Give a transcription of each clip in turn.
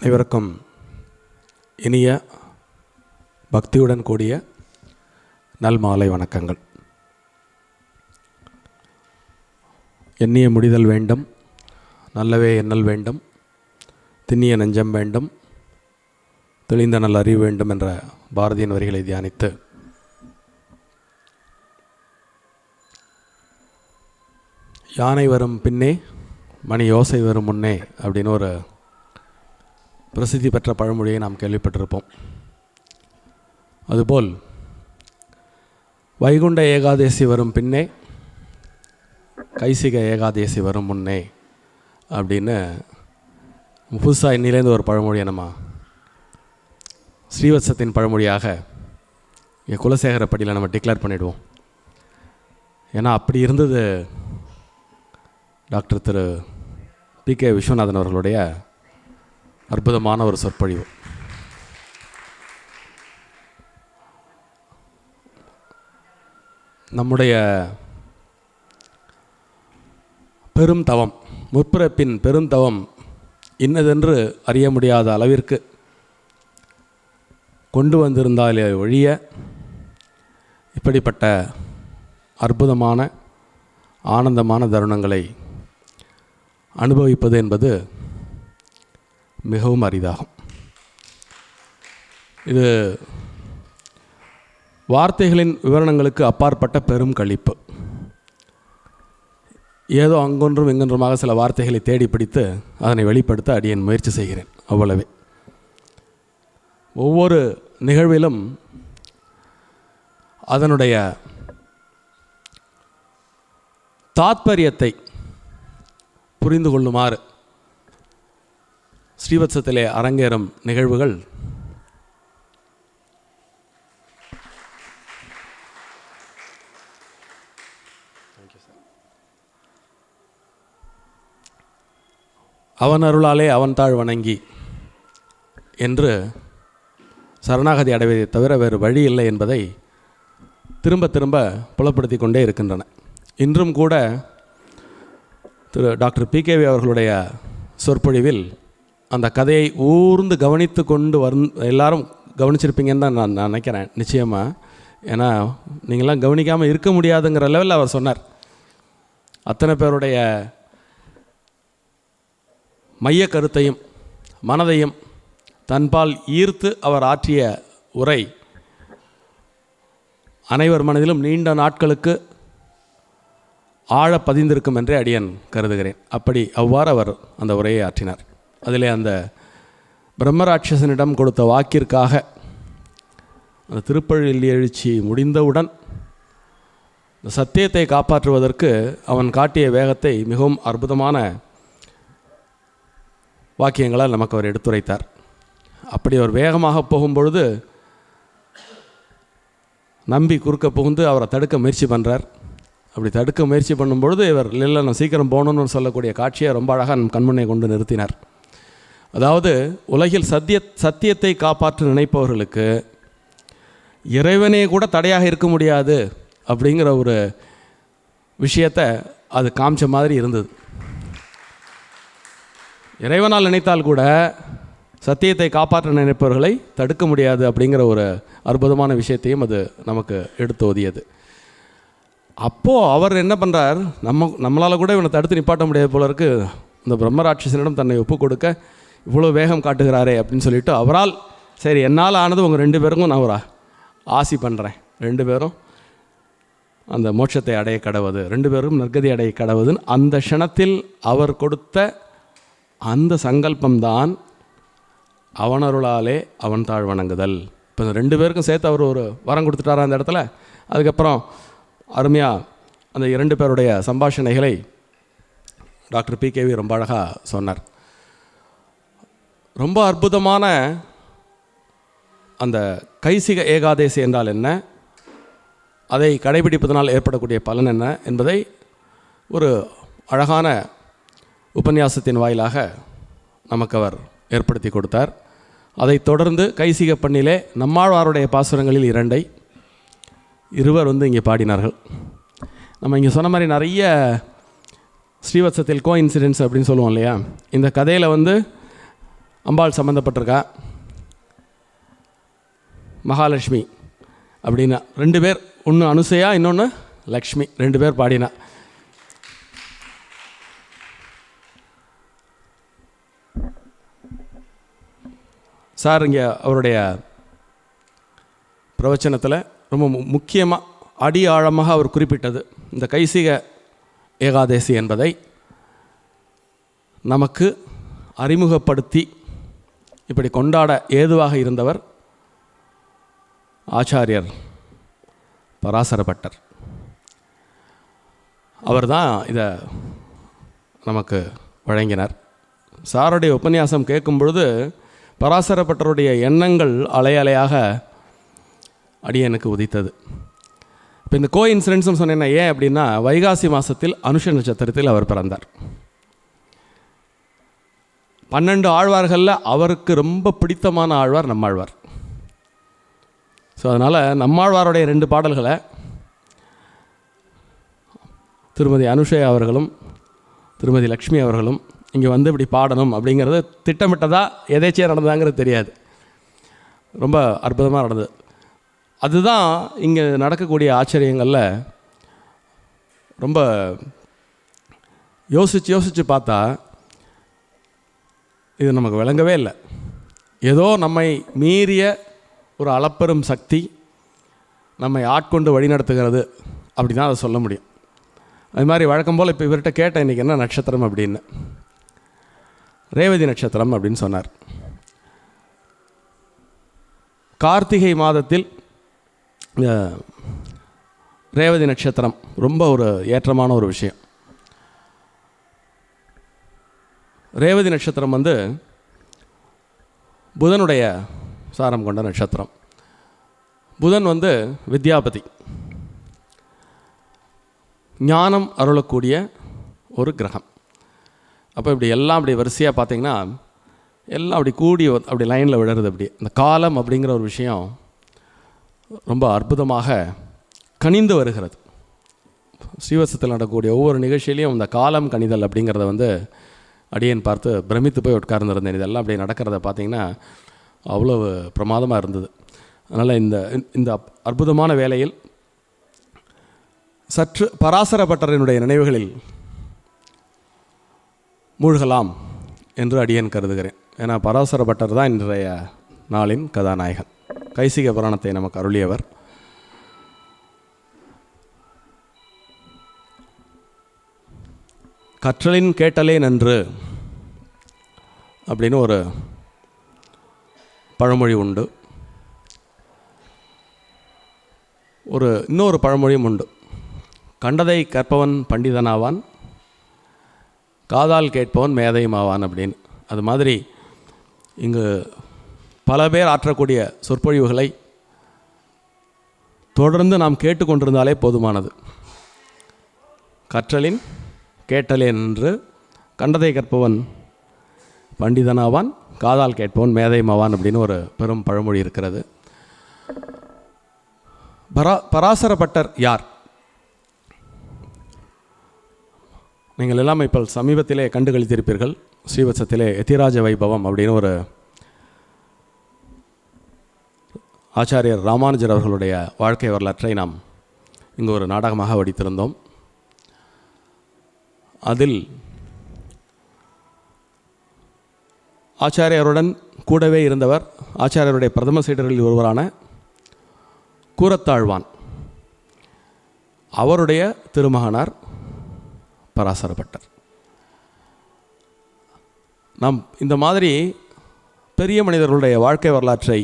அனைவருக்கும் இனிய பக்தியுடன் கூடிய நல்மாலை வணக்கங்கள். எண்ணிய முடிதல் வேண்டும், நல்லவே எண்ணல் வேண்டும், திண்ணிய நெஞ்சம் வேண்டும், தெளிந்த நல் அறிவு வேண்டும் என்ற பாரதியின் வரிகளை தியானித்து யானை வரும் பின்னே மணி யோசை வரும் முன்னே அப்படின்னு ஒரு பிரசித்தி பெற்ற பழமொழியை நாம் கேள்விப்பட்டிருப்போம். அதுபோல் வைகுண்ட ஏகாதேசி வரும் பின்னே கைசிக ஏகாதேசி வரும் முன்னே அப்படின்னு புதுசாக இன்னிலேருந்து ஒரு பழமொழியை நம்ம ஸ்ரீவத்சத்தின் பழமொழியாக இங்கே குலசேகரப்படியில் நம்ம டிக்ளேர் பண்ணிவிடுவோம். ஏன்னா அப்படி இருந்தது டாக்டர் திரு பி.கே. விஸ்வநாதன் அவர்களுடைய அற்புதமான ஒரு சொற்பொழிவு. நம்முடைய பெரும் தவம், முற்பிறப்பின் பெருந்தவம் இன்னதென்று அறிய முடியாத அளவிற்கு கொண்டு வந்திருந்தாலே ஒழிய இப்படிப்பட்ட அற்புதமான ஆனந்தமான தருணங்களை அனுபவிப்பது என்பது மிகவும் அரிதாகும். இது வார்த்தைகளின் விவரணங்களுக்கு அப்பாற்பட்ட பெரும் களிப்பு. ஏதோ அங்கொன்றும் இங்கொன்றுமாக சில வார்த்தைகளை தேடி பிடித்து அதனை வெளிப்படுத்த அடியேன் முயற்சி செய்கிறேன், அவ்வளவே. ஒவ்வொரு நிகழ்விலும் அதனுடைய தாத்பரியத்தை புரிந்து கொள்ளுமாறு ஸ்ரீவத்சத்திலே அரங்கேறும் நிகழ்வுகள் அவன் அருளாலே அவன் தாழ் வணங்கி என்று சரணாகதி அடைவதை தவிர வேறு வழி இல்லை என்பதை திரும்ப திரும்ப புலப்படுத்தி கொண்டே இருக்கின்றன. இன்றும் கூட திரு டாக்டர் பி.கே.வி. அவர்களுடைய சொற்பொழிவில் அந்த கதையை ஊர்ந்து கவனித்து கொண்டு எல்லாரும் கவனிச்சிருப்பீங்கன்னு தான் நான் நினைக்கிறேன், நிச்சயமாக. ஏன்னா நீங்களாம் கவனிக்காமல் இருக்க முடியாதுங்கிற லெவலில் அவர் சொன்னார். அத்தனை பேருடைய மைய கருத்தையும் மனதையும் தன்பால் ஈர்த்து அவர் ஆற்றிய உரை அனைவர் மனதிலும் நீண்ட நாட்களுக்கு ஆழ பதிந்திருக்கும் என்றே அடியேன் கருதுகிறேன். அவ்வாறு அவர் அந்த உரையை ஆற்றினார். அதிலே அந்த பிரம்மராட்சசனிடம் கொடுத்த வாக்கிற்காக அந்த திருப்பள்ளி எழுச்சி முடிந்தவுடன் சத்தியத்தை காப்பாற்றுவதற்கு அவன் காட்டிய வேகத்தை மிகவும் அற்புதமான வாக்கியங்களால் நமக்கு அவர் எடுத்துரைத்தார். அப்படி அவர் வேகமாக போகும்பொழுது நம்பி குறுக்க புகுந்து அவரை தடுக்க முயற்சி பண்ணுறார். அப்படி தடுக்க முயற்சி பண்ணும்பொழுது இவர் இல்லை நான் சீக்கிரம் போகணுன்னு சொல்லக்கூடிய காட்சியை ரொம்ப அழகாக நம் கண்முனை கொண்டு நிறுத்தினார். அதாவது உலகில் சத்தியத்தை காப்பாற்ற நினைப்பவர்களுக்கு இறைவனே கூட தடையாக இருக்க முடியாது அப்படிங்கிற ஒரு விஷயத்தை அது காமிச்ச மாதிரி இருந்தது. இறைவனால் நினைத்தால் கூட சத்தியத்தை காப்பாற்ற நினைப்பவர்களை தடுக்க முடியாது அப்படிங்கிற ஒரு அற்புதமான விஷயத்தையும் அது நமக்கு எடுத்து ஓதியது. அப்போது அவர் என்ன பண்ணுறார், நம்மளால் கூட இவனை தடுத்து நிப்பாட்ட முடியாது போல இருக்கு, இந்த பிரம்மராட்சசனிடம் தன்னை ஒப்பு கொடுக்க இவ்வளோ வேகம் காட்டுகிறாரே அப்படின்னு சொல்லிட்டு அவரால் சரி என்னால் ஆனது உங்கள் 2 பேருக்கும் நான் ஒரு ஆசி பண்ணுறேன், 2 பேரும் அந்த மோட்சத்தை அடைய கடவுது, 2 பேரும் நற்கதி அடைய கடவுதுன்னு அந்த க்ஷணத்தில் அவர் கொடுத்த அந்த சங்கல்பம்தான் அவனருளாலே அவன் தாழ் வணங்குதல். இப்போ இந்த 2 பேருக்கும் சேர்த்து அவர் ஒரு வரம் கொடுத்துட்டாரா அந்த இடத்துல. அதுக்கப்புறம் அருமையாக அந்த 2 பேருடைய சம்பாஷணைகளை டாக்டர் பி.கே.வி. ரொம்ப அழகாக சொன்னார். ரொம்ப அற்புதமான அந்த கைசிக ஏகாதேசி என்றால் என்ன, அதை கடைபிடிப்பதனால் ஏற்படக்கூடிய பலன் என்ன என்பதை ஒரு அழகான உபன்யாசத்தின் வாயிலாக நமக்கு அவர் ஏற்படுத்தி கொடுத்தார். அதைத் தொடர்ந்து கைசிக பண்ணிலே நம்மாழ்வாருடைய பாசுரங்களில் 2 இருவர் இங்கே பாடினார்கள். நம்ம இங்கே சொன்ன மாதிரி நிறைய ஸ்ரீவத்சத்தில் கோ இன்சிடென்ட்ஸ் அப்படின்னு சொல்லுவோம் இல்லையா. இந்த கதையில் அம்பாள் சம்மந்தப்பட்டிருக்கா, மகாலட்சுமி அப்படின்னா 2 பேர், ஒன்று அனுசையா இன்னொன்று லக்ஷ்மி, 2 பேர் பாடினா. சார் இங்கே அவருடைய பிரவச்சனத்தில் ரொம்ப முக்கியமாக அடி ஆழமாக அவர் குறிப்பிட்டது இந்த கைசிக ஏகாதேசி என்பதை நமக்கு அறிமுகப்படுத்தி இப்படி கொண்டாட ஏதுவாக இருந்தவர் ஆச்சாரியர் பராசரப்பட்டர். அவர் தான் இதை நமக்கு வழங்கினார். சாருடைய உபன்யாசம் கேட்கும் பொழுது பராசரப்பட்டருடைய எண்ணங்கள் அலையாக அடியனுக்கு உதித்தது. இப்போ இந்த இன்சிடென்ட்ஸ்னு சொன்னேன்னா ஏன் அப்படின்னா, வைகாசி மாதத்தில் அனுஷ நட்சத்திரத்தில் அவர் பிறந்தார். 12 ஆழ்வார்களில் அவருக்கு ரொம்ப பிடித்தமான ஆழ்வார் நம்மாழ்வார். ஸோ அதனால் நம்மாழ்வாருடைய 2 பாடல்களை திருமதி அனுஷயா அவர்களும் திருமதி லக்ஷ்மி அவர்களும் இங்கே வந்து இப்படி பாடணும் அப்படிங்கிறது திட்டமிட்டதாக எதேச்சியாக நடந்ததாங்கிறது தெரியாது, ரொம்ப அற்புதமாக நடந்தது. அதுதான் இங்கே நடக்கக்கூடிய ஆச்சரியங்களில் ரொம்ப யோசித்து பார்த்தா இது நமக்கு விளங்கவே இல்லை. ஏதோ நம்மை மீறிய ஒரு அளப்பெரும் சக்தி நம்மை ஆட்கொண்டு வழிநடத்துகிறது அப்படி தான் அதை சொல்ல முடியும். அது மாதிரி வழக்கம் போல் இப்போ இவர்கிட்ட கேட்டேன் இன்றைக்கி என்ன நட்சத்திரம் அப்படின்னு. ரேவதி நட்சத்திரம் அப்படின்னு சொன்னார். கார்த்திகை மாதத்தில் ரேவதி நட்சத்திரம் ரொம்ப ஒரு ஏற்றமான ஒரு விஷயம். ரேவதி நட்சத்திரம் வந்து புதனுடைய சாரம் கொண்ட நட்சத்திரம். புதன் வந்து வித்யாபதி, ஞானம் அருளக்கூடிய ஒரு கிரகம். அப்போ இப்படி எல்லாம் அப்படி வரிசையாக பார்த்திங்கன்னா எல்லாம் அப்படி கூடி அப்படி லைனில் விழுறது. அப்படி இந்த காலம் அப்படிங்கிற ஒரு விஷயம் ரொம்ப அற்புதமாக கனிந்து வருகிறது. ஸ்ரீவத்சத்தில் நடக்கக்கூடிய ஒவ்வொரு நிகழ்ச்சியிலையும் இந்த காலம் கணிதல் அப்படிங்கிறத வந்து அடியேன் பார்த்து பிரமித்து போய் உட்கார்ந்துருந்தேன். இதெல்லாம் அப்படி நடக்கிறத பார்த்திங்கன்னா அவ்வளவு பிரமாதமாக இருந்தது. அதனால் இந்த அற்புதமான வேளையில் சற்று பராசரப்பட்டரினுடைய நினைவுகளில் மூழ்கலாம் என்று அடியேன் கருதுகிறேன். ஏன்னா பராசரப்பட்டர் தான் இன்றைய நாளின் கதாநாயகன். கைசிக புராணத்தை நமக்கு அருளியவர். கற்றலின் கேட்டலே நன்று அப்படின்னு ஒரு பழமொழி உண்டு. இன்னொரு பழமொழியும் உண்டு. கண்டதை கற்பவன் பண்டிதனாவான், காதால் கேட்பவன் மேதையுமாவான் அப்படின்னு. அது மாதிரி இங்கு பல பேர் ஆற்றக்கூடிய சொற்பொழிவுகளை தொடர்ந்து நாம் கேட்டுக்கொண்டிருந்தாலே போதுமானது. கற்றலின் கேட்டலே என்று கண்டதை கற்பவன் பண்டிதனாவான், காதால் கேட்பவன் மேதையுமாவான் அப்படின்னு ஒரு பெரும் பழமொழி இருக்கிறது. பராசரப்பட்டர் யார்? நீங்கள் எல்லாம் இப்போ சமீபத்திலே கண்டு கழித்திருப்பீர்கள். ஸ்ரீவத்சத்திலே யதிராஜ வைபவம் அப்படின்னு ஒரு ஆச்சாரியர் ராமானுஜர் அவர்களுடைய வாழ்க்கை வரலாற்றை நாம் இங்கு ஒரு நாடகமாக வடித்திருந்தோம். அதில் ஆச்சாரியருடன் கூடவே இருந்தவர் ஆச்சாரியருடைய பிரதம சீடர்களில் ஒருவரான கூரத்தாழ்வான். அவருடைய திருமகனார் பராசரப்பட்டர். நாம் இந்த மாதிரி பெரிய மனிதர்களுடைய வாழ்க்கை வரலாற்றை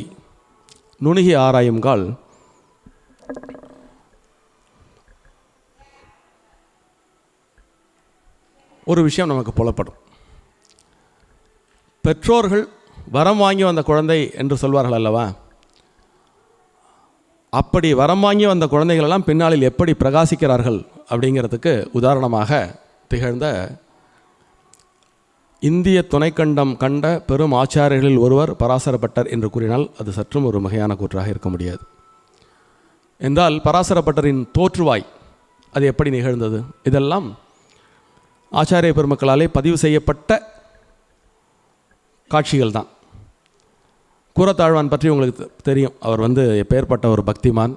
நுணுகி ஆராயுங்கால் ஒரு விஷயம் நமக்கு புலப்படும். பெற்றோர்கள் வரம் வாங்கி வந்த குழந்தை என்று சொல்வார்கள் அல்லவா? அப்படி வரம் வாங்கி வந்த குழந்தைகளெல்லாம் பின்னாளில் எப்படி பிரகாசிக்கிறார்கள் அப்படிங்கிறதுக்கு உதாரணமாக திகழ்ந்த இந்திய துணைக்கண்டம் கண்ட பெரும் ஆச்சாரியர்களில் ஒருவர் பராசரப்பட்டர் என்று கூறினால் அது சற்றும் ஒரு மிகையான கூற்றாக இருக்க முடியாது. என்றால் பராசரப்பட்டரின் தோற்றுவாய் அது எப்படி நிகழ்ந்தது, இதெல்லாம் ஆச்சாரிய பெருமக்களாலே பதிவு செய்யப்பட்ட காட்சிகள் தான். கூரத்தாழ்வான் பற்றி உங்களுக்கு தெரியும். அவர் எப்பேற்பட்ட ஒரு பக்திமான்,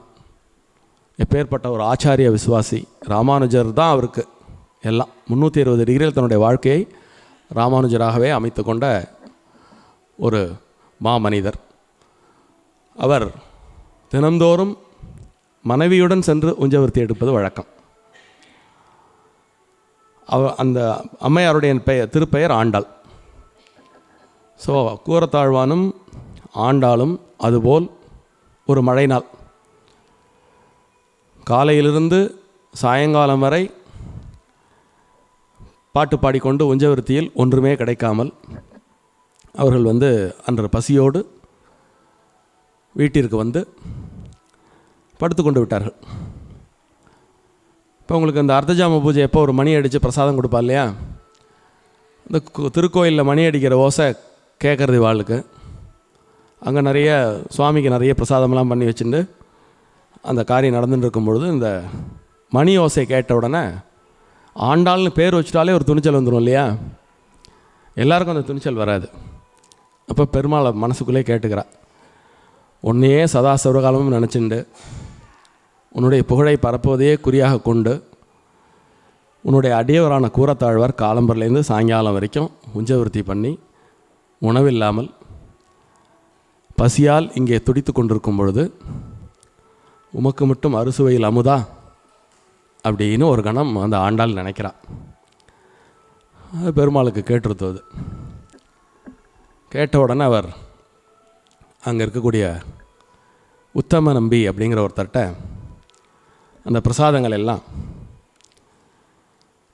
எப்பேற்பட்ட ஒரு ஆச்சாரிய விசுவாசி. ராமானுஜர் தான் அவருக்கு எல்லாம். 360 டிகிரியில் தன்னுடைய வாழ்க்கையை ராமானுஜராகவே அமைத்து கொண்ட ஒரு மாமனிதர். அவர் தினந்தோறும் மனைவியுடன் சென்று உஞ்சவர்த்தி எடுப்பது வழக்கம். அந்த அம்மையாருடைய திருப்பெயர் ஆண்டாள். ஸோ கூரத்தாழ்வானும் ஆண்டாளும் அதுபோல் ஒரு மழை நாள் காலையிலிருந்து சாயங்காலம் வரை பாட்டு பாடிக்கொண்டு உஞ்சவர்த்தியில் ஒன்றுமே கிடைக்காமல் அவர்கள் அன்று பசியோடு வீட்டிற்கு படுத்து கொண்டு விட்டார்கள். இப்போ உங்களுக்கு அந்த அர்த்தஜாம பூஜை எப்போ ஒரு மணி அடித்து பிரசாதம் கொடுப்பா இல்லையா, இந்த திருக்கோயிலில் மணி அடிக்கிற ஓசை கேட்குறது வாழ்க்கு. அங்கே நிறைய சுவாமிக்கு நிறைய பிரசாதமெல்லாம் பண்ணி வச்சுட்டு அந்த காரியம் நடந்துட்டு இருக்கும்பொழுது இந்த மணி ஓசை கேட்ட உடனே ஆண்டாள்னு பேர் வச்சுட்டாலே ஒரு துணிச்சல் வந்துடும் இல்லையா. எல்லாருக்கும் அந்த துணிச்சல் வராது. அப்போ பெருமாளை மனசுக்குள்ளே கேட்டுக்கிறா, உன்னையே சதா சர்வகாலமும் நினச்சிண்டு உன்னுடைய புகழை பரப்புவதையே குறியாக கொண்டு உன்னுடைய அடியவரான கூரத்தாழ்வார் காலம்பரிலேருந்து சாயங்காலம் வரைக்கும் உஞ்சவர்த்தி பண்ணி உணவில்லாமல் பசியால் இங்கே துடித்து கொண்டிருக்கும் பொழுது உமக்கு மட்டும் அறுசுவையில் அமுதா அப்படின்னு ஒரு கணம் அந்த ஆண்டாள் நினைக்கிறான். அது பெருமாளுக்கு கேட்டிருத்தது. கேட்ட உடனே அவர் அங்கே இருக்கக்கூடிய உத்தம நம்பி அப்படிங்கிற ஒருத்தர்கிட்ட அந்த பிரசாதங்கள் எல்லாம்,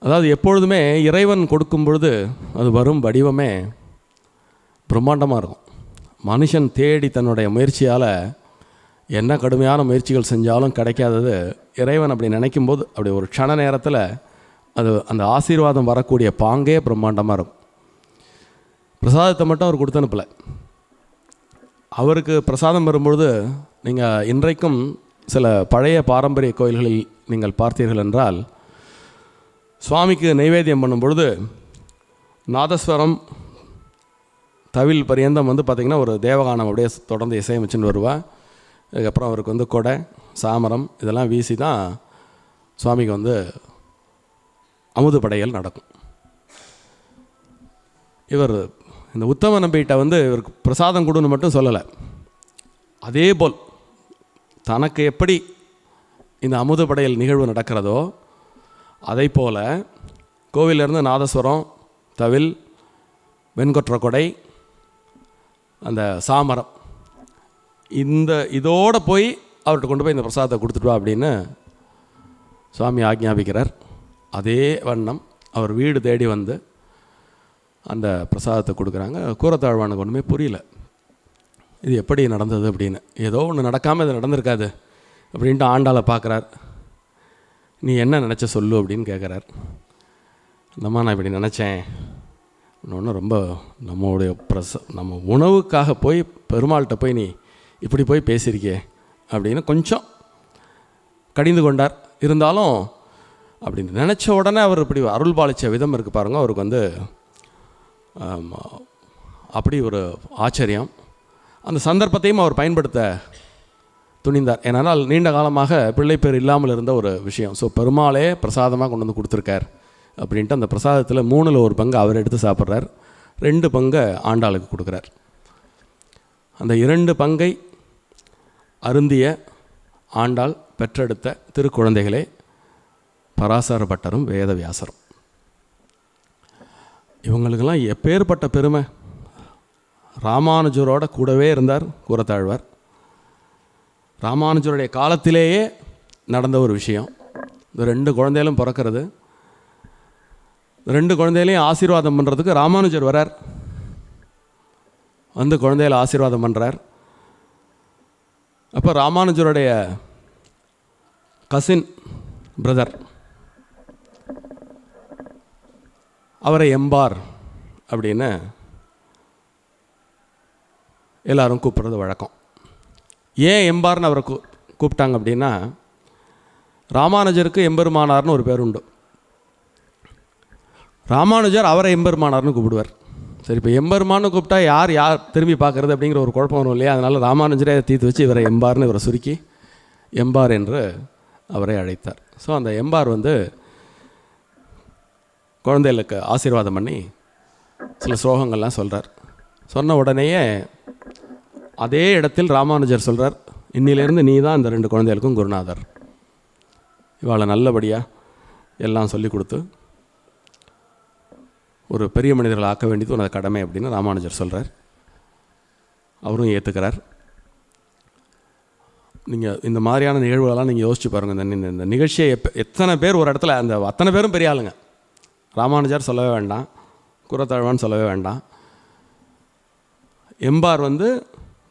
அதாவது எப்பொழுதுமே இறைவன் கொடுக்கும் பொழுது அது வரும் வடிவமே பிரம்மாண்டமாக இருக்கும். மனுஷன் தேடி தன்னுடைய முயற்சியால் என்ன கடுமையான முயற்சிகள் செஞ்சாலும் கிடைக்காதது இறைவன் அப்படி நினைக்கும்போது அப்படி ஒரு க்ஷண நேரத்தில் அது அந்த ஆசீர்வாதம் வரக்கூடிய பாங்கே பிரம்மாண்டமாக இருக்கும். பிரசாதத்தை மட்டும் அவர் கொடுத்து அனுப்பலை. அவருக்கு பிரசாதம் வரும்பொழுது நீங்கள் இன்றைக்கும் சில பழைய பாரம்பரிய கோயில்களில் நீங்கள் பார்த்தீர்கள் என்றால் சுவாமிக்கு நைவேத்தியம் பண்ணும் பொழுது நாதஸ்வரம் தவில் பரியந்தம் பார்த்திங்கன்னா ஒரு தேவகானம் அப்படியே தொடர்ந்து இசையமைச்சுன்னு வருவா. அதுக்கப்புறம் அவருக்கு கொடை சாமரம் இதெல்லாம் வீசி தான் சுவாமிக்கு அமுது படையல் நடக்கும். இவர் இந்த உத்தம நம்பிகிட்ட இவருக்கு பிரசாதம் கொடுன்னு மட்டும் சொல்லலை. அதே போல் தனக்கு எப்படி இந்த அமுது படையல் நிகழ்வு நடக்கிறதோ அதை போல் கோவிலிருந்து நாதஸ்வரம் தவில் வெண்கொற்ற கொடை அந்த சாமரம் இதோடு போய் அவர்கிட்ட கொண்டு போய் இந்த பிரசாதத்தை கொடுத்துட்டு வா அப்படின்னு சுவாமி ஆக்ஞாபிக்கிறார். அதே வண்ணம் அவர் வீடு தேடி அந்த பிரசாதத்தை கொடுக்குறாங்க. கூரத்தாழ்வானுக்கு ஒன்றுமே புரியல, இது எப்படி நடந்தது அப்படின்னு. ஏதோ ஒன்று நடக்காமல் இது நடந்திருக்காது அப்படின்ட்டு ஆண்டாளை பார்க்குறார். நீ என்ன நினச்ச சொல்லு அப்படின்னு கேட்குறார். அந்தம்மா நான் இப்படி நினச்சேன், இன்னொன்று ரொம்ப நம்ம உணவுக்காக போய் பெருமாள்கிட்ட போய் நீ இப்படி போய் பேசியிருக்கே அப்படின்னு கொஞ்சம் கடிந்து கொண்டார். இருந்தாலும் அப்படின்னு நினச்ச உடனே அவர் இப்படி அருள் பாலித்த விதம் இருக்குது பாருங்கள். அவருக்கு அப்படி ஒரு ஆச்சரியம். அந்த சந்தர்ப்பத்தையும் அவர் பயன்படுத்த துணிந்தார். ஏனால் நீண்ட காலமாக பிள்ளைப்பேர் இல்லாமல் இருந்த ஒரு விஷயம். ஸோ பெருமாளே பிரசாதமாக கொண்டு கொடுத்துருக்கார் அப்படின்ட்டு அந்த பிரசாதத்தில் 3ல் 1 பங்கு அவர் எடுத்து சாப்பிட்றார், 2 பங்கை ஆண்டாளுக்கு கொடுக்குறார். அந்த 2 பங்கை அருந்திய ஆண்டாள் பெற்றெடுத்த திருக்குழந்தைகளே பராசர பட்டரும் வேதவியாசரும். இவங்களுக்கெல்லாம் எப்பேற்பட்ட பெருமை. ராமானுஜரோட கூடவே இருந்தார் கூரத்தாழ்வார். ராமானுஜருடைய காலத்திலேயே நடந்த ஒரு விஷயம். இந்த 2 குழந்தைகளும் பிறக்கிறது. 2 குழந்தைகளையும் ஆசீர்வாதம் பண்ணுறதுக்கு ராமானுஜர் வரார். குழந்தைகளை ஆசீர்வாதம் பண்ணுறார். அப்போ ராமானுஜருடைய கசின் பிரதர் அவரை எம்பார் அப்படின்னு எல்லாரும் கூப்பிட்றது வழக்கம். ஏன் எம்பார்னு அவரை கூப்பிட்டாங்க அப்படின்னா, ராமானுஜருக்கு எம்பெருமானார்னு ஒரு பேர் உண்டு. ராமானுஜர் அவரை எம்பெருமானார்னு கூப்பிடுவார். சரி, இப்போ எம்பெருமான்னு கூப்பிட்டா யார் திரும்பி பார்க்குறது அப்படிங்கிற ஒரு குழப்பம் வரும் இல்லையா? அதனால் ராமானுஜரே தீர்த்து வச்சு இவரை எம்பார்னு இவரை சுருக்கி எம்பார் என்று அவரை அழைத்தார். ஸோ அந்த எம்பார் குழந்தைகளுக்கு ஆசீர்வாதம் பண்ணி சில ஸ்லோகங்கள்லாம் சொல்கிறார். சொன்ன உடனேயே அதே இடத்தில் ராமானுஜர் சொல்கிறார், இன்னிலேருந்து நீ தான் இந்த 2 குழந்தைகளுக்கும் குருநாதர். இவாளை நல்லபடியாக எல்லாம் சொல்லி கொடுத்து ஒரு பெரிய மனிதர்களை ஆக்க வேண்டியது உனது கடமை அப்படின்னு ராமானுஜர் சொல்கிறார். அவரும் ஏற்றுக்கிறார். நீங்கள் இந்த மாதிரியான நிகழ்வுகளெல்லாம் நீங்கள் யோசிச்சு பாருங்கள். இந்த நிகழ்ச்சியை எத்தனை பேர் ஒரு இடத்துல அத்தனை பேரும் பெரிய ஆளுங்க. ராமானுஜர் சொல்லவே வேண்டாம், கூரத்தாழ்வான் சொல்லவே வேண்டாம். எம்பார்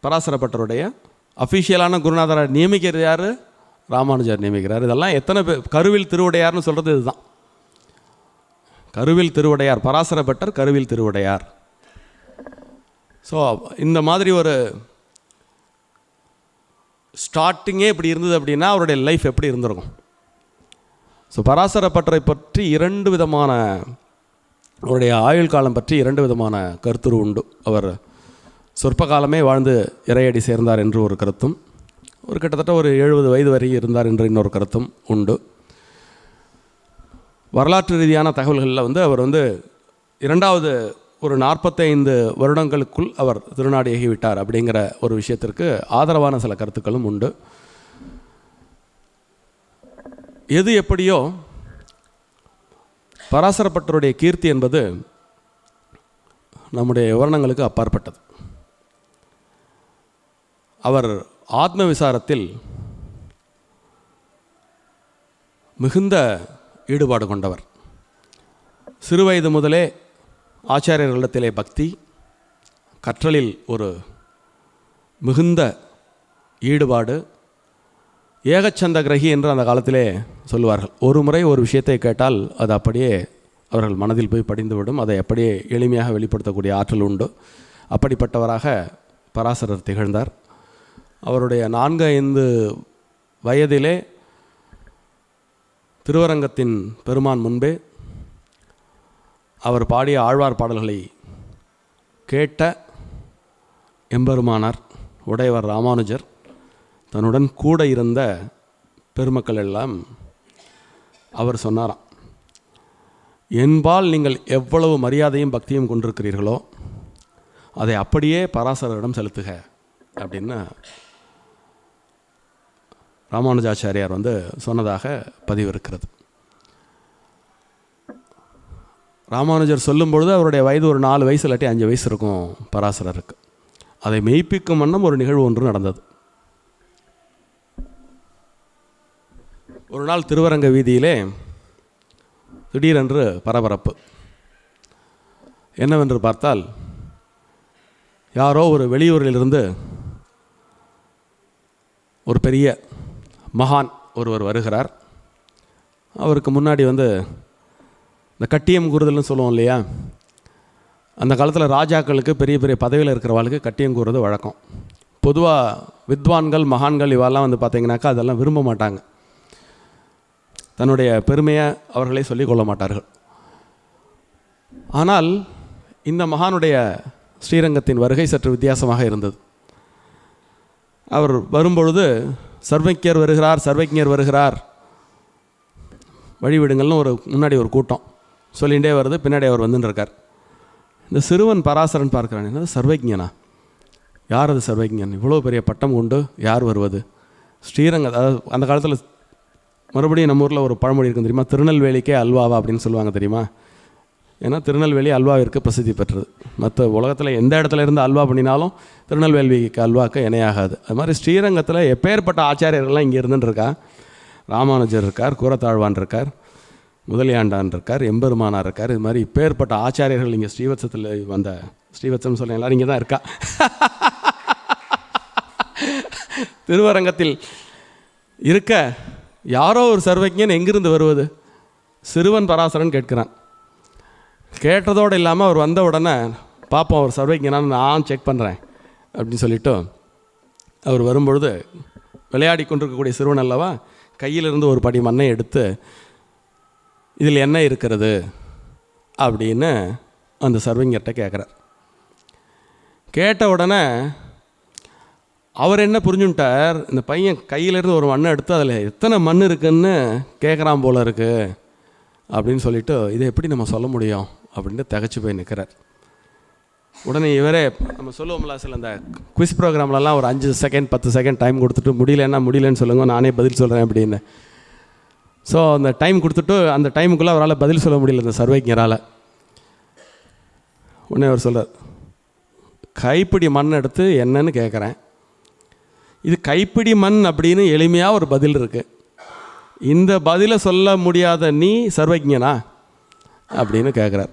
பராசரப்பட்டருடைய அஃபிஷியலான குருநாதரை நியமிக்கிறது யார்? ராமானுஜர் நியமிக்கிறார். இதெல்லாம் எத்தனை பேர் கருவில் திருவுடையார்னு சொல்கிறது இதுதான். கருவில் திருவுடையார், பராசரப்பட்டர் கருவில் திருவுடையார். ஸோ இந்த மாதிரி ஒரு ஸ்டார்டிங்கே இப்படி இருந்தது அப்படின்னா அவருடைய லைஃப் எப்படி இருந்திருக்கும்? ஸோ பராசரப்பட்டரை பற்றி 2 விதமான, அவருடைய ஆயுள் காலம் பற்றி 2 விதமான கருத்துரு உண்டு. அவர் சொற்ப காலமே வாழ்ந்து இறையடி சேர்ந்தார் என்று ஒரு கருத்தும், ஒரு கிட்டத்தட்ட ஒரு 70 வயது வரை இருந்தார் என்று இன்னொரு கருத்தும் உண்டு. வரலாற்று ரீதியான தகவல்களில் அவர் 2வது ஒரு 45 வருடங்களுக்குள் அவர் திருநாடியாகிவிட்டார் அப்படிங்கிற ஒரு விஷயத்திற்கு ஆதரவான சில கருத்துக்களும் உண்டு. எது எப்படியோ பராசரப்பட்டருடைய கீர்த்தி என்பது நம்முடைய விவரணங்களுக்கு அப்பாற்பட்டது. அவர் ஆத்ம விசாரத்தில் மிகுந்த ஈடுபாடு கொண்டவர். சிறுவயது முதலே ஆச்சாரியர்களிடத்திலே பக்தி, கற்றலில் ஒரு மிகுந்த ஈடுபாடு, ஏகச்சந்த கிரகி என்று அந்த காலத்திலே சொல்லுவார்கள். ஒரு முறை ஒரு விஷயத்தை கேட்டால் அது அப்படியே அவர்கள் மனதில் போய் படிந்துவிடும். அதை அப்படியே எளிமையாக வெளிப்படுத்தக்கூடிய ஆற்றல் உண்டு. அப்படிப்பட்டவராக பராசரர் திகழ்ந்தார். அவருடைய 4-5 வயதிலே திருவரங்கத்தின் பெருமான் முன்பே அவர் பாடிய ஆழ்வார் பாடல்களை கேட்ட எம்பெருமானார் உடையவர் ராமானுஜர் தன்னுடன் கூட இருந்த பெருமக்கள் எல்லாம் அவர் சொன்னாராம், என்பால் நீங்கள் எவ்வளவு மரியாதையும் பக்தியும் கொண்டிருக்கிறீர்களோ அதை அப்படியே பராசரரிடம் செலுத்துக அப்படின்னு ராமானுஜாச்சாரியார் சொன்னதாக பதிவு இருக்கிறது. ராமானுஜர் சொல்லும் பொழுது அவருடைய வயது ஒரு 4 வயசு இல்லாட்டி 5 வயசு இருக்கும் பராசரருக்கு. அதை மெய்ப்பிக்கும் வண்ணம் ஒரு நிகழ்வு ஒன்று நடந்தது. ஒரு நாள் திருவரங்க வீதியிலே திடீரென்று பரபரப்பு. என்னவென்று பார்த்தால், யாரோ ஒரு வெளியூரிலிருந்து ஒரு பெரிய மகான் ஒருவர் வருகிறார். அவருக்கு முன்னாடி இந்த கட்டியம் கூறுதல்னு சொல்லுவோம் இல்லையா, அந்த காலத்தில் ராஜாக்களுக்கு பெரிய பெரிய பதவியில் இருக்கிறவர்களுக்கு கட்டியம் கூறுறது வழக்கம். பொதுவாக வித்வான்கள் மகான்கள் இவெல்லாம் பார்த்தீங்கன்னாக்கா அதெல்லாம் விரும்ப மாட்டாங்க. தன்னுடைய பெருமையை அவர்களே சொல்லிக் கொள்ள மாட்டார்கள். ஆனால் இந்த மகானுடைய ஸ்ரீரங்கத்தின் வருகை சற்று வித்தியாசமாக இருந்தது. அவர் வரும்பொழுது சர்வஜர் வருகிறார், சர்வஜர் வருகிறார், வழிவிடுங்கள்னு முன்னாடி ஒரு கூட்டம் சொல்லிகிட்டே வருது. பின்னாடி அவர் வந்துட்டுருக்கார். இந்த சிறுவன் பராசரன் பார்க்குறான், என்னது சர்வஜனா? யார் அது சர்வஜன்? இவ்வளோ பெரிய பட்டம் கொண்டு யார் வருவது? ஸ்ரீரங்க, அதாவது அந்த காலத்தில் மறுபடியும் நம்ம ஊரில் ஒரு பழமொழி இருக்கும் தெரியுமா, திருநெல்வேலிக்கே அல்வாவா அப்படின்னு சொல்லுவாங்க தெரியுமா. ஏன்னா திருநெல்வேலி அல்வாவிற்கு பிரசித்தி பெற்றது. மற்ற உலகத்தில் எந்த இடத்துல இருந்து அல்வா பண்ணினாலும் திருநெல்வேலிக்கு அல்வாவுக்கு இணையாகாது. அது மாதிரி ஸ்ரீரங்கத்தில் எப்பேற்பட்ட ஆச்சாரியர்கள்லாம் இங்கே இருந்துட்டுருக்கா. ராமானுஜர் இருக்கார், கூரத்தாழ்வான் இருக்கார், முதலியாண்டான் இருக்கார், எம்பெருமானார் இருக்கார். இது மாதிரி இப்பேற்பட்ட ஆச்சாரியர்கள் இங்கே ஸ்ரீவத்சத்தில் ஸ்ரீவத்சம் சொல்ல எல்லோரும் இங்கே தான் இருக்கா. திருவரங்கத்தில் இருக்க யாரோ ஒரு சர்வஜன் எங்கிருந்து வருவது? சிறுவன் பராசரன் கேட்கிறான். கேட்டதோடு இல்லாமல் அவர் வந்த உடனே பார்ப்போம் அவர் சர்வஜனான்னு நான் செக் பண்ணுறேன் அப்படின்னு சொல்லிவிட்டு அவர் வரும்பொழுது விளையாடி கொண்டிருக்கக்கூடிய சிறுவன் அல்லவா, கையிலிருந்து ஒரு படி மண்ணை எடுத்து இதில் என்ன இருக்கிறது அப்படின்னு அந்த சர்வஞர்கிட்ட கேட்குறார். கேட்ட உடனே அவர் என்ன புரிஞ்சுட்டார், இந்த பையன் கையிலேருந்து ஒரு மண்ணை எடுத்து அதில் எத்தனை மண் இருக்குன்னு கேட்குறான் போல இருக்குது அப்படின்னு சொல்லிவிட்டு, இதை எப்படி நம்ம சொல்ல முடியும் அப்படின்ட்டு திகச்சு போய் நிற்கிறார். உடனே இவரே நம்ம சொல்லுவோம்ல, சில அந்த குவிஸ் ப்ரோக்ராம்லலாம் ஒரு 5 செகண்ட் 10 செகண்ட் டைம் கொடுத்துட்டு முடியலன்னு சொல்லுங்க, நானே பதில் சொல்கிறேன் அப்படின்னு. ஸோ அந்த டைம் கொடுத்துட்டு அந்த டைமுக்குள்ளே அவரால் பதில் சொல்ல முடியல இந்த சர்வஜரால். உடனே அவர் சொல்கிறார், கைப்பிடி மண் எடுத்து என்னன்னு கேட்குறேன், இது கைப்பிடி மண் அப்படின்னு எளிமையாக ஒரு பதில் இருக்குது, இந்த பதிலை சொல்ல முடியாத நீ சர்வஜனா அப்படின்னு கேட்குறார்.